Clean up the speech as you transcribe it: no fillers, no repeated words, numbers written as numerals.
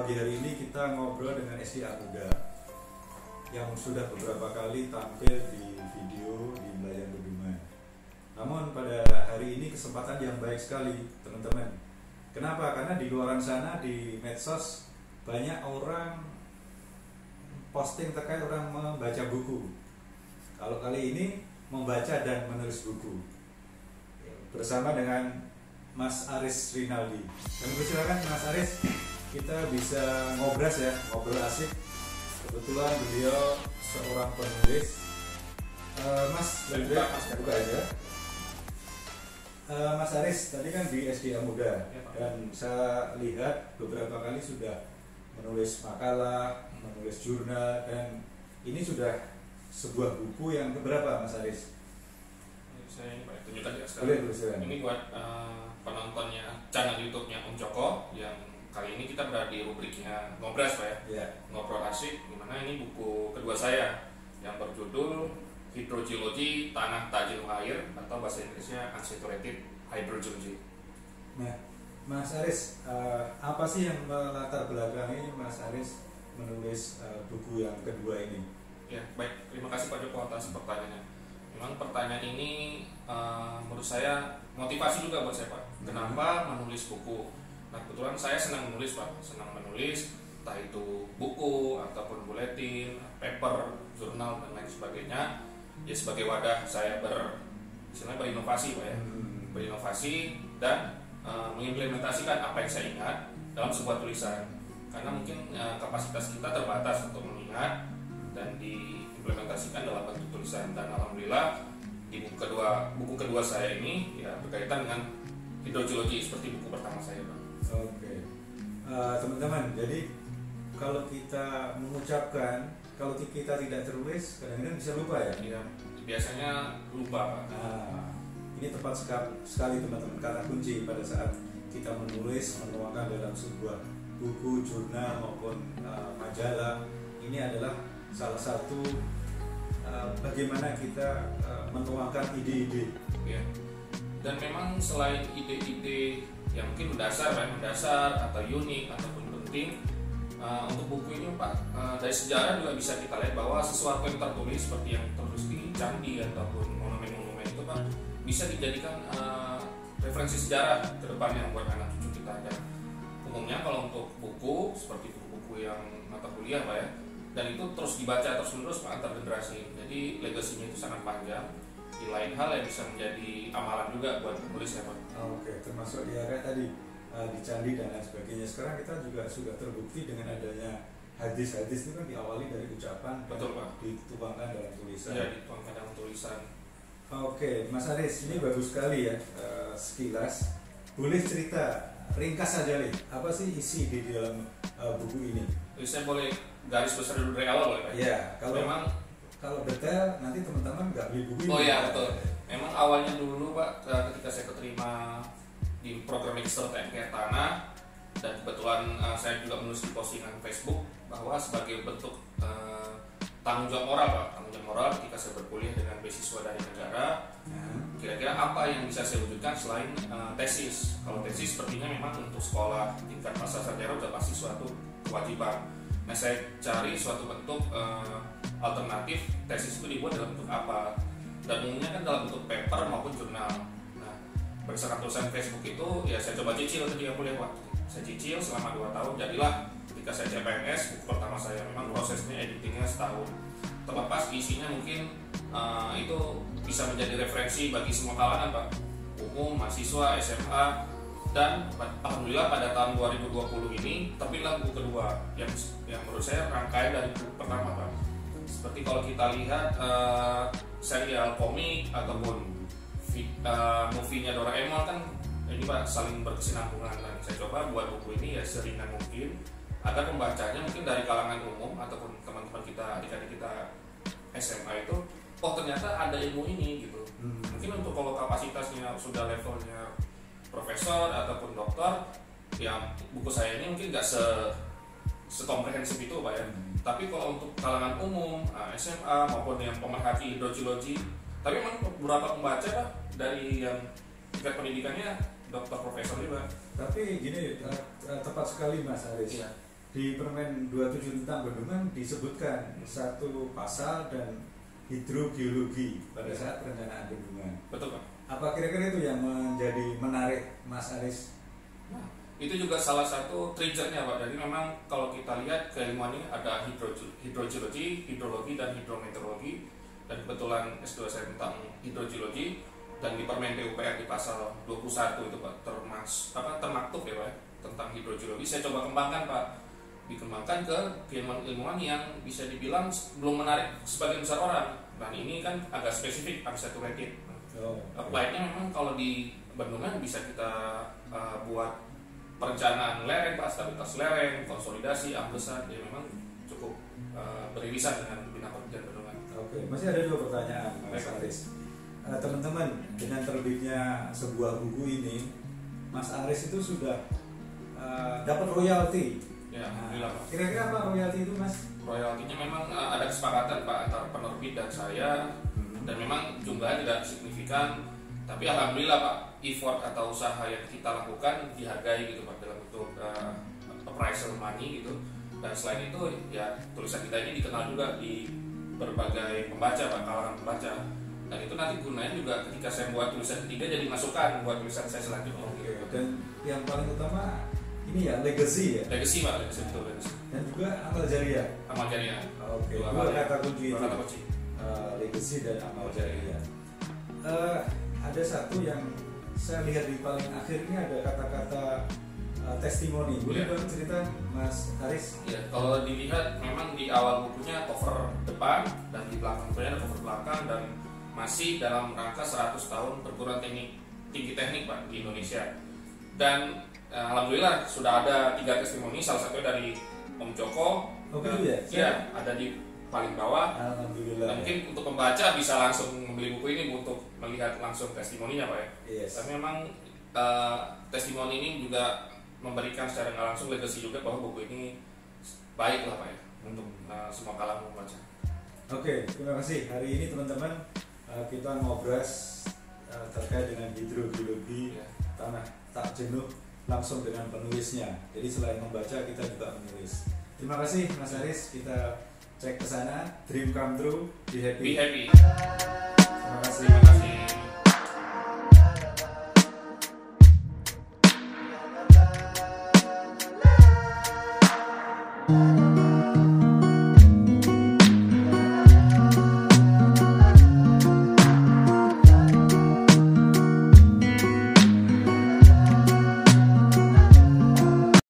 pagi hari ini kita ngobrol dengan SDA Muda yang sudah beberapa kali tampil di video di Melayan Budiman. Namun pada hari ini kesempatan yang baik sekali teman-teman. Kenapa? Karena di luaran sana di medsos banyak orang posting terkait orang membaca buku. Kalau kali ini membaca dan menulis buku bersama dengan Mas Aris Rinaldi. Kami persilakan Mas Aris, kita bisa ngobrol asik. Kebetulan beliau seorang penulis. Mas buka aja. Mas Aris tadi kan di SDA Muda dan saya lihat beberapa kali sudah menulis makalah, menulis jurnal, dan ini sudah sebuah buku yang keberapa Mas Aris? Saya ini Pak tunjukkan ya sekarang. Boleh, ini buat penontonnya channel YouTube-nya Om Joko yang kali ini kita berada di rubriknya Ngobras Pak ya. Yeah. Ngobrol asik, dimana ini buku kedua saya yang berjudul Hydrogeology Tanah Tajil Air atau bahasa Inggrisnya Unsaturated Hydrogeology. Nah, Mas Aris, apa sih yang melatar belakangi Mas Aris menulis buku yang kedua ini? Ya, baik. Terima kasih Pak Joko atas pertanyaannya. Memang pertanyaan ini menurut saya motivasi juga buat saya Pak. Kenapa menulis buku? Nah, kebetulan saya senang menulis Pak. Senang menulis, entah itu buku ataupun buletin, paper, jurnal dan lain sebagainya. Ya sebagai wadah saya berinovasi Pak ya. Berinovasi dan mengimplementasikan apa yang saya ingat dalam sebuah tulisan. Karena mungkin kapasitas kita terbatas untuk mengingat dan diimplementasikan dalam bentuk tulisan. Dan alhamdulillah di buku kedua saya ini ya berkaitan dengan hidrogeologi seperti buku pertama saya Pak. Oke. Teman-teman, jadi kalau kita mengucapkan, kalau kita tidak tertulis kadang-kadang bisa lupa ya? Iya, biasanya lupa Pak. Nah, ini tepat sekali teman-teman, kata kunci pada saat kita menulis, menuangkan dalam sebuah buku, jurnal maupun majalah. Ini adalah salah satu bagaimana kita menuangkan ide-ide. Ya. Dan memang selain ide-ide yang mungkin mendasar atau unik ataupun penting, untuk buku ini Pak, dari sejarah juga bisa kita lihat bahwa sesuatu yang tertulis seperti yang tertulis di candi ataupun monumen-monumen itu Pak bisa dijadikan referensi sejarah ke depannya buat anak cucu kita. Dan umumnya kalau untuk buku seperti buku-buku yang mata kuliah Pak ya, dan itu terus dibaca terus-menerus Pak antar generasi. Jadi legasinya itu sangat panjang. Di lain hal yang bisa menjadi amalan juga buat penulis ya Pak. Oke, termasuk di area tadi di candi dan lain sebagainya. Sekarang kita juga sudah terbukti dengan adanya hadis-hadis itu kan diawali dari ucapan. Betul Pak. Dituangkan dalam tulisan. Ya, dituangkan dalam tulisan. Oke, Mas Aris, ini bagus sekali ya sekilas. Boleh cerita ringkas saja nih, apa sih isi di dalam buku ini? Jadi saya boleh garis besar dulu dari awal boleh Pak? Iya, kalau detail nanti teman-teman nggak beli buku ini. Oh iya betul. Memang awalnya dulu Pak, ketika saya keterima di program Magister TMK Tanah, dan kebetulan saya juga menulis di postingan Facebook bahwa sebagai bentuk tanggung jawab moral Pak, tanggung jawab moral ketika saya berkuliah dengan beasiswa dari negara, kira-kira apa yang bisa saya wujudkan selain tesis. Kalau tesis sepertinya memang untuk sekolah tingkat pasar sarjana sudah pasti suatu kewajiban. Nah, saya cari suatu bentuk alternatif tesis itu dibuat dalam bentuk apa, dan umumnya kan dalam bentuk paper maupun jurnal. Nah, berdasarkan tulisan Facebook itu ya saya coba cicil ketika kuliah waktu. Saya cicil selama 2 tahun, jadilah ketika saya CPNS buku pertama saya. Memang prosesnya editingnya setahun. Terlepas isinya mungkin itu bisa menjadi referensi bagi semua kalangan Pak, umum, mahasiswa, SMA. Dan alhamdulillah pada tahun 2020 ini terbitlah buku kedua yang menurut saya rangkaian dari buku pertama Pak. Seperti kalau kita lihat serial komik ataupun movie-nya Doraemon kan ini Pak saling berkesinambungan. Dan saya coba buat buku ini ya seringan mungkin agar pembacanya mungkin dari kalangan umum ataupun teman-teman kita, adik-adik kita SMA itu, oh ternyata ada ilmu ini gitu. Mungkin untuk kalau kapasitasnya sudah levelnya profesor ataupun doktor, ya buku saya ini mungkin nggak sekomprehensif itu Pak ya. Tapi kalau untuk kalangan umum, SMA maupun yang pemerhati hidrogeologi, tapi memang beberapa pembaca Pak dari yang tingkat pendidikannya dokter profesor juga. Tapi gini, tepat sekali Mas Aris. Iya. di Permen 27 tentang bendungan disebutkan satu pasal dan hidrogeologi pada saat perencanaan bendungan. Betul Pak. Apa kira-kira itu yang menjadi menarik Mas Aris? Nah, itu juga salah satu triggernya Pak. Jadi memang kalau kita lihat keilmuan ini ada hidrogeologi, hidrologi, dan hidrometeorologi. Dan kebetulan S2 saya tentang hidrogeologi, dan di Permen PUPR di pasal 21 itu Pak termaktub ya Pak tentang hidrogeologi. Saya coba kembangkan Pak, dikembangkan ke ilmuwan yang bisa dibilang belum menarik sebagian besar orang. Dan ini kan agak spesifik, unsaturated. Apply-nya memang kalau di bendungan bisa kita buat perencanaan lereng, stabilitas lereng, konsolidasi, amblesan. Jadi memang cukup beririsan dengan bina pekerjaan bendungan. Oke, masih ada 2 pertanyaan Mas Aris. Teman-teman, dengan terbitnya sebuah buku ini, Mas Aris itu sudah dapat royalti. Ya, alhamdulillah Pak. Kira-kira apa royalti itu Mas? Royaltinya memang ada kesepakatan Pak antara penerbit dan saya, dan memang jumlahnya tidak signifikan, tapi alhamdulillah Pak, effort atau usaha yang kita lakukan dihargai gitu Pak dalam bentuk appraisal money gitu. Dan selain itu ya tulisan kita ini dikenal juga di berbagai pembaca Pak, kalangan pembaca. Dan itu nanti gunanya juga ketika saya buat tulisan ketiga jadi masukan buat tulisan saya selanjutnya. Oke. Dan yang paling utama ini ya legacy ya. Legacy Pak, betul legacy. Dan juga amal jariah. Amal jariah. Oke. Dua kata kunci itu. Kata kunci. Legacy dan amal jariah. Ada satu yang saya lihat di paling akhir ini ada kata-kata testimoni. Boleh dong cerita Mas Aris? Ya, kalau dilihat memang di awal bukunya cover depan dan di belakang ada cover belakang, dan masih dalam rangka 100 tahun perguruan tinggi teknik Pak di Indonesia. Dan alhamdulillah sudah ada 3 testimoni, salah satunya dari Om Joko. Oh gitu ya? Iya, ada di paling bawah. Alhamdulillah. Dan mungkin untuk pembaca bisa langsung membeli buku ini untuk melihat langsung testimoninya Pak ya. Yes. Tapi memang testimoni ini juga memberikan secara nggak langsung legacy juga bahwa buku ini baik lah Pak ya untuk semua kalangan membaca. Oke, terima kasih. Hari ini teman-teman kita ngobrol terkait dengan hidrogeologi tanah tak jenuh langsung dengan penulisnya. Jadi selain membaca kita juga menulis. Terima kasih Mas Aris. Kita cek ke sana. Dream come true. Be happy. Be happy. Terima kasih.